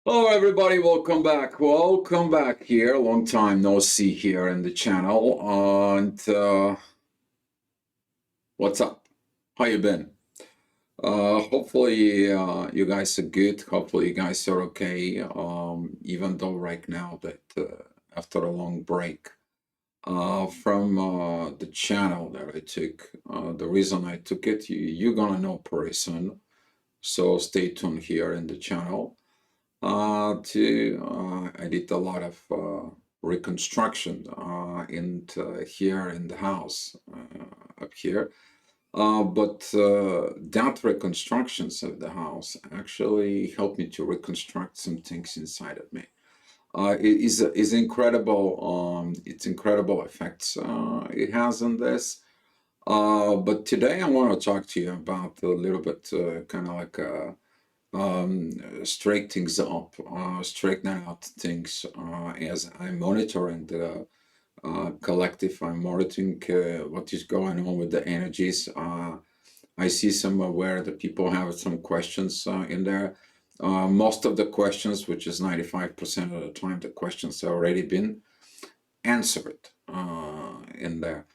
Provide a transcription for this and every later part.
Hello, everybody. Welcome back. Welcome back here. Long time no see here in the channel. And what's up? How you been? Hopefully, you guys are good. Hopefully, you guys are okay. Even though right now that after a long break from the channel that I took, the reason I took it, you're gonna know pretty soon. So stay tuned here in the channel. I did a lot of reconstruction here in the house up here. But that reconstructions of the house actually helped me to reconstruct some things inside of me. It is incredible. It's incredible effects it has on this. But today I want to talk to you about a little bit kind of like straight things up, straightening out things as I'm monitoring the collective. I'm monitoring what is going on with the energies. I see some where the people have some questions in there. Most of the questions, which is 95% of the time, the questions have already been answered in there.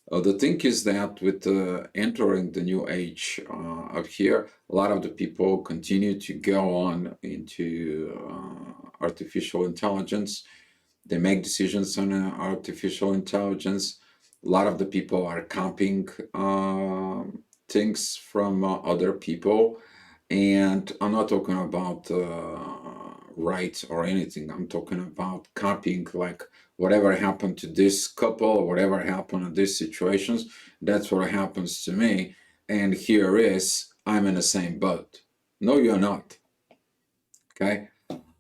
The thing is that with entering the new age up here, a lot of the people continue to go on into artificial intelligence. They make decisions on artificial intelligence. A lot of the people are copying things from other people. And I'm not talking about rights or anything. I'm talking about copying, like whatever happened to this couple or whatever happened in these situations, that's what happens to me. And here is, I'm in the same boat. No, you're not. Okay.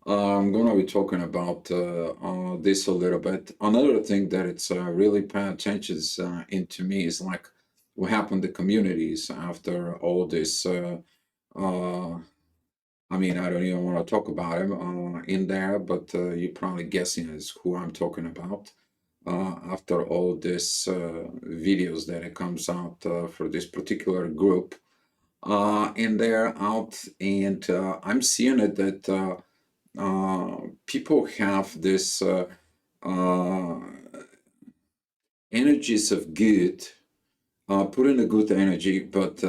I'm going to be talking about this a little bit. Another thing that it's really paying attention into me is like what happened to communities after all this. I mean, I don't even want to talk about him in there, but you're probably guessing is who I'm talking about. After all this videos that it comes out for this particular group in there out, and I'm seeing it that people have this uh, energies of good, put in a good energy, but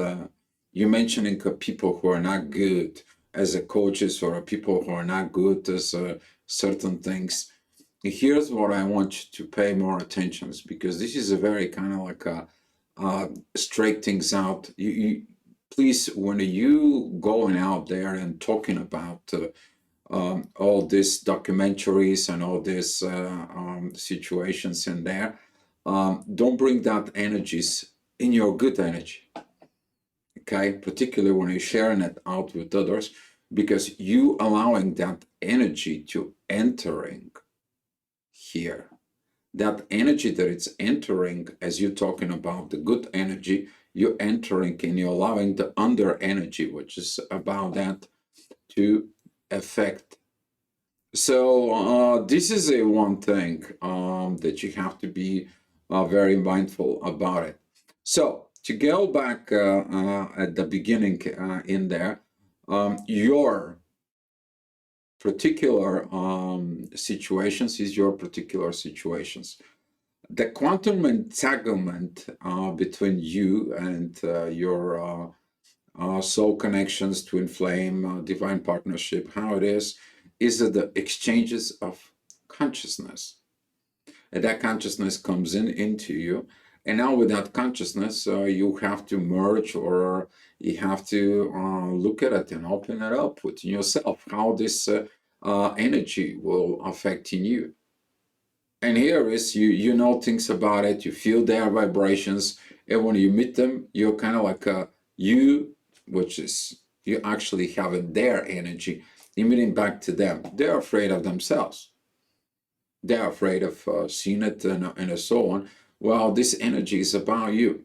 you're mentioning people who are not good as a coaches or people who are not good as certain things. Here's what I want you to pay more attention is because this is a very kind of like a straight things out. Please, when you going out there and talking about all these documentaries and all these situations in there, don't bring that energies in your good energy, okay? Particularly when you're sharing it out with others, because you allowing that energy to entering here. That energy that it's entering, as you're talking about the good energy, you're entering and you're allowing the under energy, which is about that, to affect. So this is a one thing that you have to be very mindful about it. So to go back at the beginning in there, your particular situations is your particular situations. The quantum entanglement between you and your soul connections, twin flame, divine partnership, how it is that the exchanges of consciousness. And that consciousness comes into you. And now with that consciousness, you have to merge or you have to look at it and open it up within yourself, how this energy will affect in you. And here is you know things about it, you feel their vibrations, and when you meet them, you're kind of like you, which is you actually having their energy emitting back to them. They're afraid of themselves. They're afraid of seeing it and so on. Well, this energy is about you.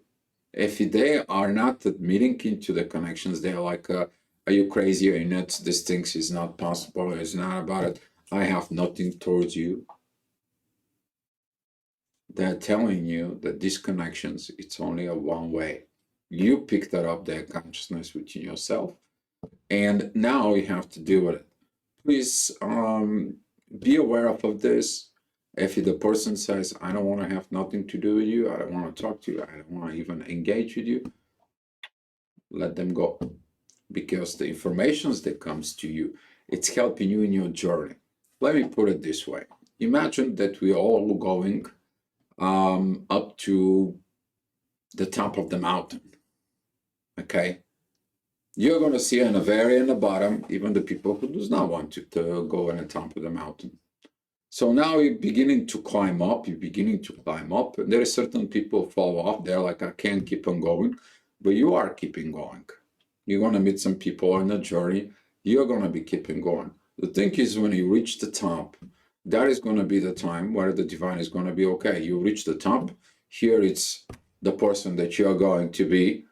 If they are not admitting into the connections, they're like, are you crazy? Are you nuts? This thing is not possible. It's not about it. I have nothing towards you. They're telling you that these connections, it's only a one way. You picked that up, their consciousness within yourself, and now you have to deal with it. please be aware of this. If the person says, I don't want to have nothing to do with you, I don't want to talk to you, I don't want to even engage with you, let them go. Because the information that comes to you, it's helping you in your journey. Let me put it this way. Imagine that we're all going up to the top of the mountain. Okay? You're going to see in the very in the bottom, even the people who does not want to go in the top of the mountain. So now you're beginning to climb up, And there are certain people fall off. They're like, I can't keep on going. But you are keeping going. You're going to meet some people on the journey. You're going to be keeping going. The thing is, when you reach the top, that is going to be the time where the divine is going to be okay. You reach the top. Here it's the person that you're going to be.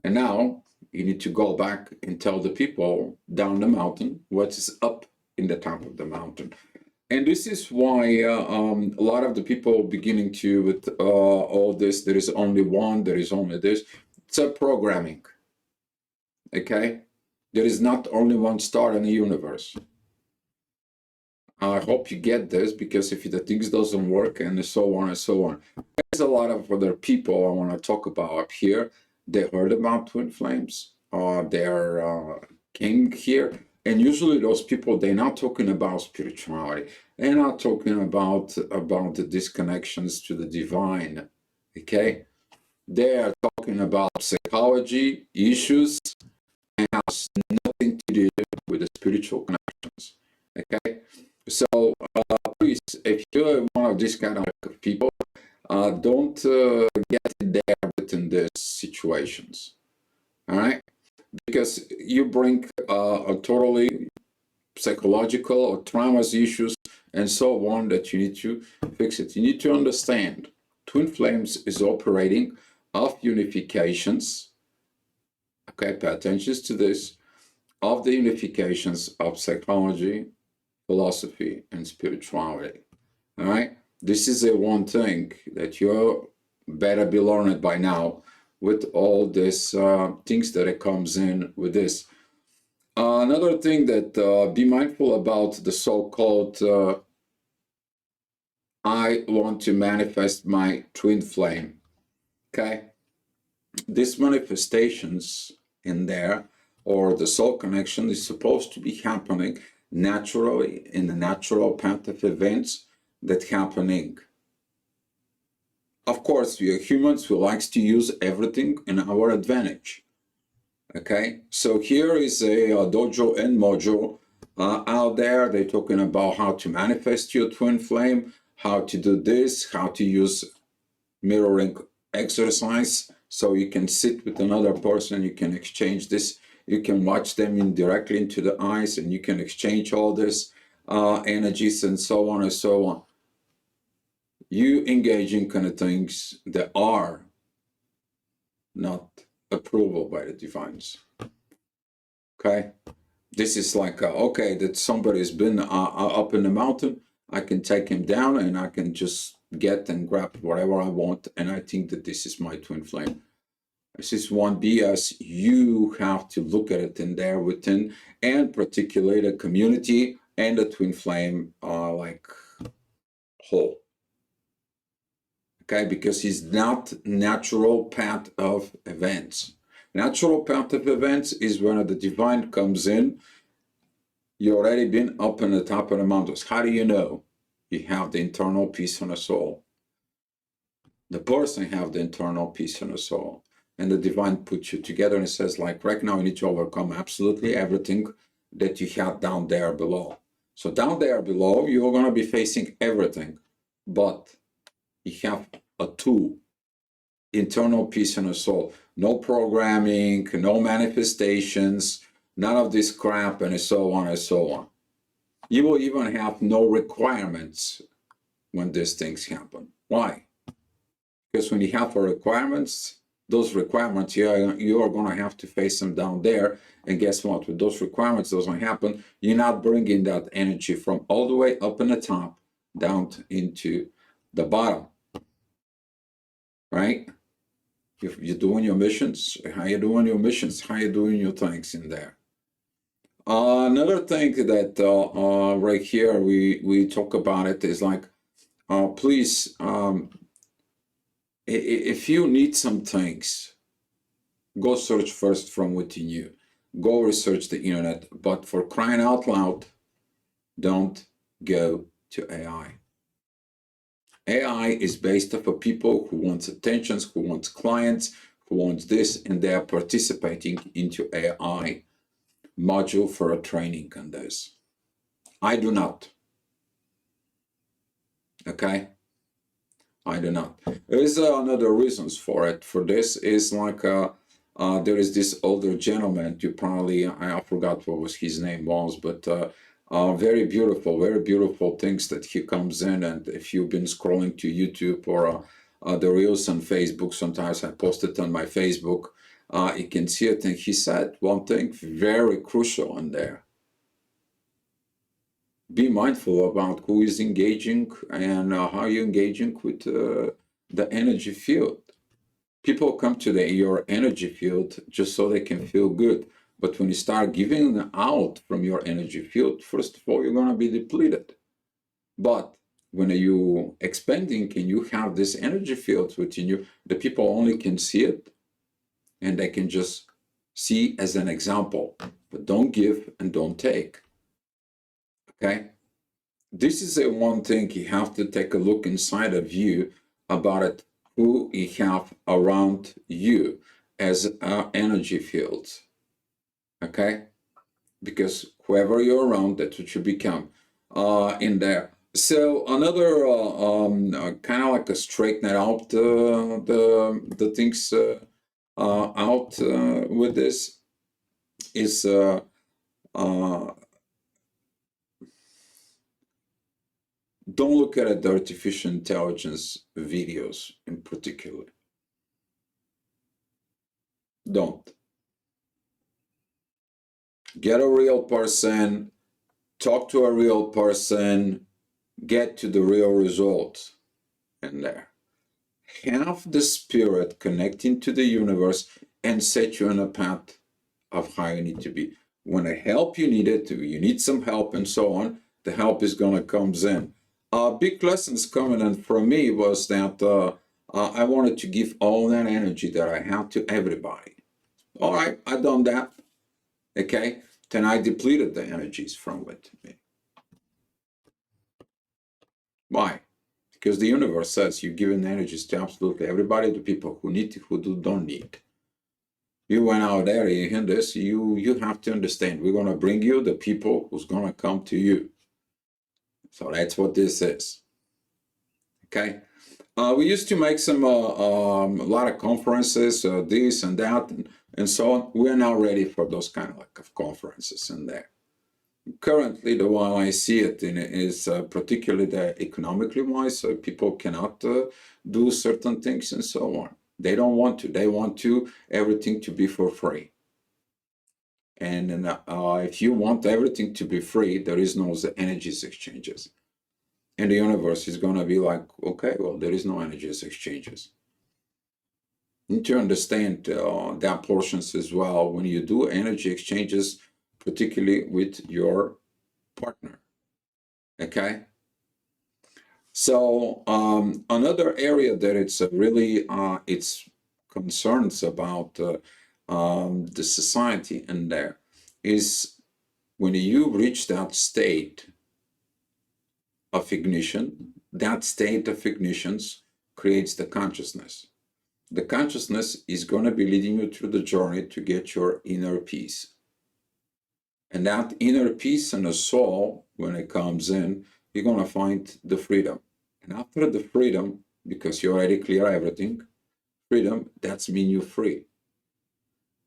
And now you need to go back and tell the people down the mountain what is up in the top of the mountain. And this is why a lot of the people beginning to with all this, there is only one, there is only this. It's a programming. Okay? There is not only one star in the universe. I hope you get this, because if the things doesn't work and so on and so on. There's a lot of other people I want to talk about up here. They heard about twin flames. They're came here. And usually those people, they're not talking about spirituality. They're not talking about the disconnections to the divine. Okay? They are talking about psychology issues and has nothing to do with the spiritual connections. Okay? So please, if you're one of these kind of people, don't get in there within these situations. All right? Because you bring a totally psychological or traumas issues and so on that you need to fix it. You need to understand twin flames is operating of unifications. Okay, pay attention to this, of the unifications of psychology, philosophy, and spirituality. All right, this is a one thing that you better be learned by now, with all this things that it comes in with this. Another thing that be mindful about the so-called I want to manifest my twin flame. Okay, these manifestations in there, or the soul connection, is supposed to be happening naturally in the natural path of events that happening. Of course, we are humans who likes to use everything in our advantage. Okay, so here is a dojo and mojo out there. They're talking about how to manifest your twin flame, how to do this, how to use mirroring exercise. So you can sit with another person, you can exchange this, you can watch them directly into the eyes, and you can exchange all this energies and so on and so on. You engage in kind of things that are not approval by the divines. Okay, this is like okay, that somebody's been up in the mountain. I can take him down and I can just get and grab whatever I want, and I think that this is my twin flame. This is one BS. You have to look at it in there within, and particularly the community and the twin flame are like whole. Okay, because it's not natural path of events. Natural path of events is when the divine comes in. You already been up in the top of the mountains. How do you know? You have the internal peace in the soul. The person have the internal peace in the soul. And the divine puts you together and says, like, right now you need to overcome absolutely everything that you have down there below. So down there below, you're going to be facing everything. But you have a tool, internal peace in the soul. No programming, no manifestations, none of this crap, and so on and so on. You will even have no requirements when these things happen. Why? Because when you have requirements, those requirements, you are going to have to face them down there. And guess what? When those requirements doesn't happen, you're not bringing that energy from all the way up in the top down into the bottom. Right? If you're doing your missions, how you doing your missions? How you doing your things in there? Another thing that right here we talk about it is like, please, if you need some things, go search first from within you. Go research the internet, but for crying out loud, don't go to AI. AI is based off of people who wants attentions, who wants clients, who wants this, and they are participating into AI module for a training on this. I do not. Okay, I do not. There is another reasons for it. For this is like there is this older gentleman. You probably I forgot what was his name was, but very beautiful things that he comes in. And if you've been scrolling to YouTube or the reels on Facebook, sometimes I post it on my Facebook. You can see it, and he said one thing very crucial in there. Be mindful about who is engaging and how you're engaging with the energy field. People come to your energy field just so they can feel good. But when you start giving out from your energy field, first of all, you're going to be depleted. But when you expanding and you have this energy field within you, the people only can see it and they can just see as an example. But don't give and don't take. Okay? This is a one thing you have to take a look inside of you about it, who you have around you as energy fields. Okay? Because whoever you're around, that's what you become in there. So another kind of like a straighten out the things out with this is don't look at the artificial intelligence videos in particular. Don't. Get a real person, talk to a real person, get to the real result in there. Have the spirit connecting to the universe and set you on a path of how you need to be. When a help you need it, you need some help and so on, the help is going to come in. Big lessons coming in for me was that I wanted to give all that energy that I have to everybody. All right, I done that. Okay, then I depleted the energies from it. Why? Because the universe says you're giving energies to absolutely everybody, the people who need, who don't need. You went out there, you hear this, you have to understand, we're going to bring you the people who's going to come to you. So that's what this is. Okay. We used to make a lot of conferences, this and that, and so on. We're now ready for those kind of like of conferences in there. Currently, the way I see it is particularly the economically wise, people cannot do certain things and so on. They don't want to. They want everything to be for free. And if you want everything to be free, there is no energies exchanges. And the universe is going to be like, okay, well, there is no energies exchanges. You need to understand that portions as well when you do energy exchanges, particularly with your partner. Okay. So another area that it's really it's concerns about the society in there is when you reach that state of ignition, that state of ignitions creates the consciousness. The consciousness is going to be leading you through the journey to get your inner peace. And that inner peace and the soul, when it comes in, you're going to find the freedom. And after the freedom, because you already clear everything, freedom, that's mean you're free.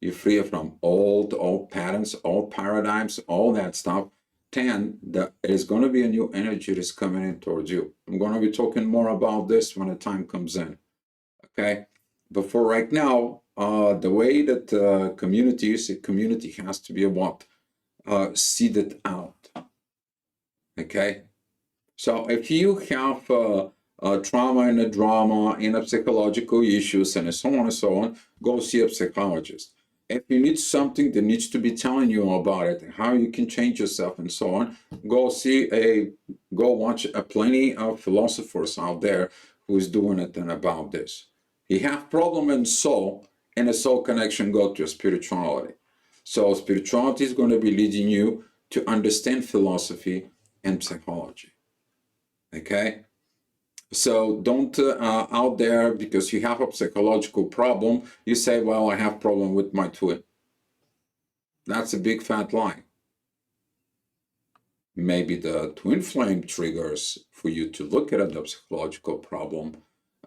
You're free from all patterns, all paradigms, all that stuff. Then there's going to be a new energy that's coming in towards you. I'm going to be talking more about this when the time comes in. Okay? But for right now, the way that community has to be about seeded out. Okay? So if you have trauma and a drama and a psychological issues and so on and so on, go see a psychologist. If you need something that needs to be telling you about it, how you can change yourself and so on, go watch plenty of philosophers out there who's doing it and about this. You have problem in soul, and a soul connection go to spirituality. So spirituality is going to be leading you to understand philosophy and psychology. Okay? So don't out there because you have a psychological problem, you say, well, I have problem with my twin. That's a big fat lie. Maybe the twin flame triggers for you to look at the psychological problem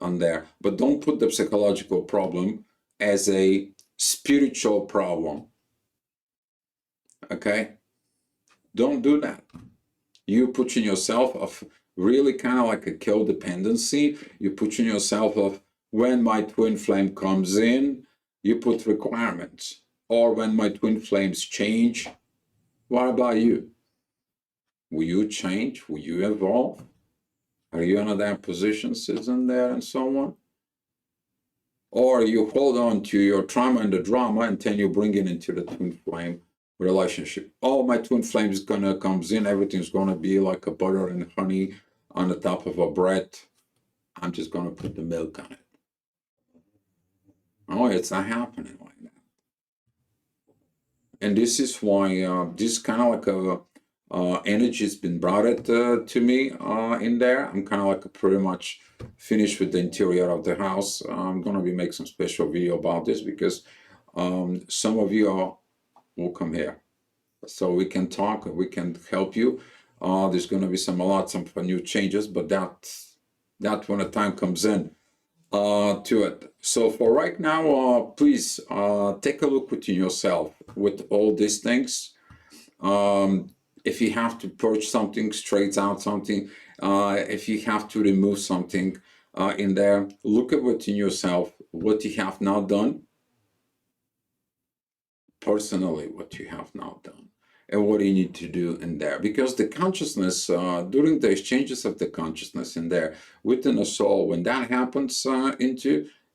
on there, but don't put the psychological problem as a spiritual problem. Okay? Don't do that. You put in yourself of really kind of like a codependency. You put in yourself of when my twin flame comes in, you put requirements. Or when my twin flames change, what about you? Will you change? Will you evolve? Are you in that position, sitting there and so on? Or you hold on to your trauma and the drama and then you bring it into the twin flame relationship. Oh, my twin flame is gonna comes in, everything's gonna be like a butter and honey on the top of a bread. I'm just gonna put the milk on it. Oh, it's not happening like that. And this is why this kind of like a energy has been brought it to me in there. I'm kind of like pretty much finished with the interior of the house. I'm gonna be make some special video about this because some of you will come here, so we can talk. We can help you. There's gonna be some new changes, but that when the time comes in to it. So for right now, please take a look within yourself with all these things. If you have to purge something, straight out something, if you have to remove something in there, look at within yourself what you have not done, personally, what you have not done, and what you need to do in there. Because the consciousness, during the exchanges of the consciousness in there within the soul, when that happens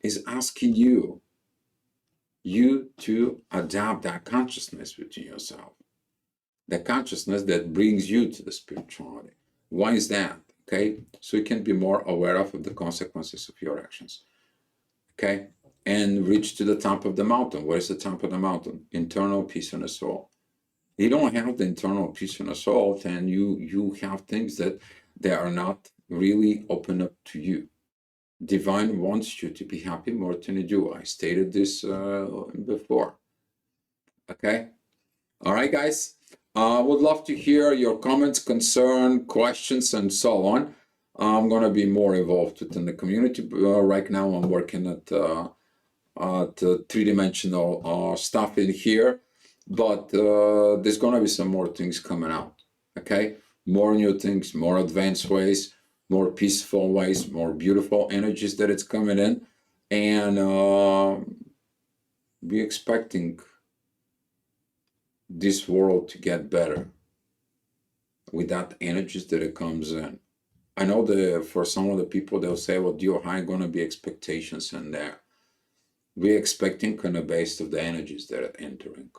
is asking you to adapt that consciousness within yourself. The consciousness that brings you to the spirituality. Why is that? Okay, so you can be more aware of the consequences of your actions. Okay, and reach to the top of the mountain. What is the top of the mountain? Internal peace in the soul. You don't have the internal peace in the soul, then you have things that they are not really open up to you. Divine wants you to be happy more than you do. I stated this before. Okay, all right, guys. I would love to hear your comments, concern, questions, and so on. I'm going to be more involved within the community. Right now, I'm working at three-dimensional stuff in here, but there's going to be some more things coming out. Okay, more new things, more advanced ways, more peaceful ways, more beautiful energies that it's coming in, and be expecting this world to get better with that energies that it comes in. I know that for some of the people, they'll say, well, Dio, how are going to be expectations in there? We're expecting kind of based of the energies that are entering.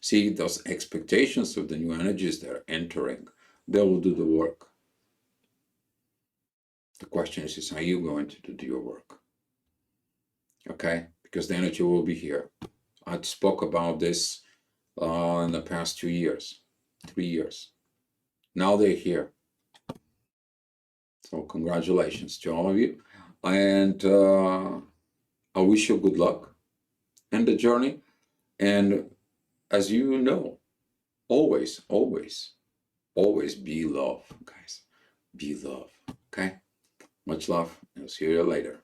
See, those expectations of the new energies that are entering, they will do the work. The question is are you going to do your work? Okay, because the energy will be here. I spoke about this in the past 2 years, 3 years. Now they're here. So congratulations to all of you. And I wish you good luck in the journey. And as you know, always, always, always be love, guys. Be love, okay? Much love. I'll see you later.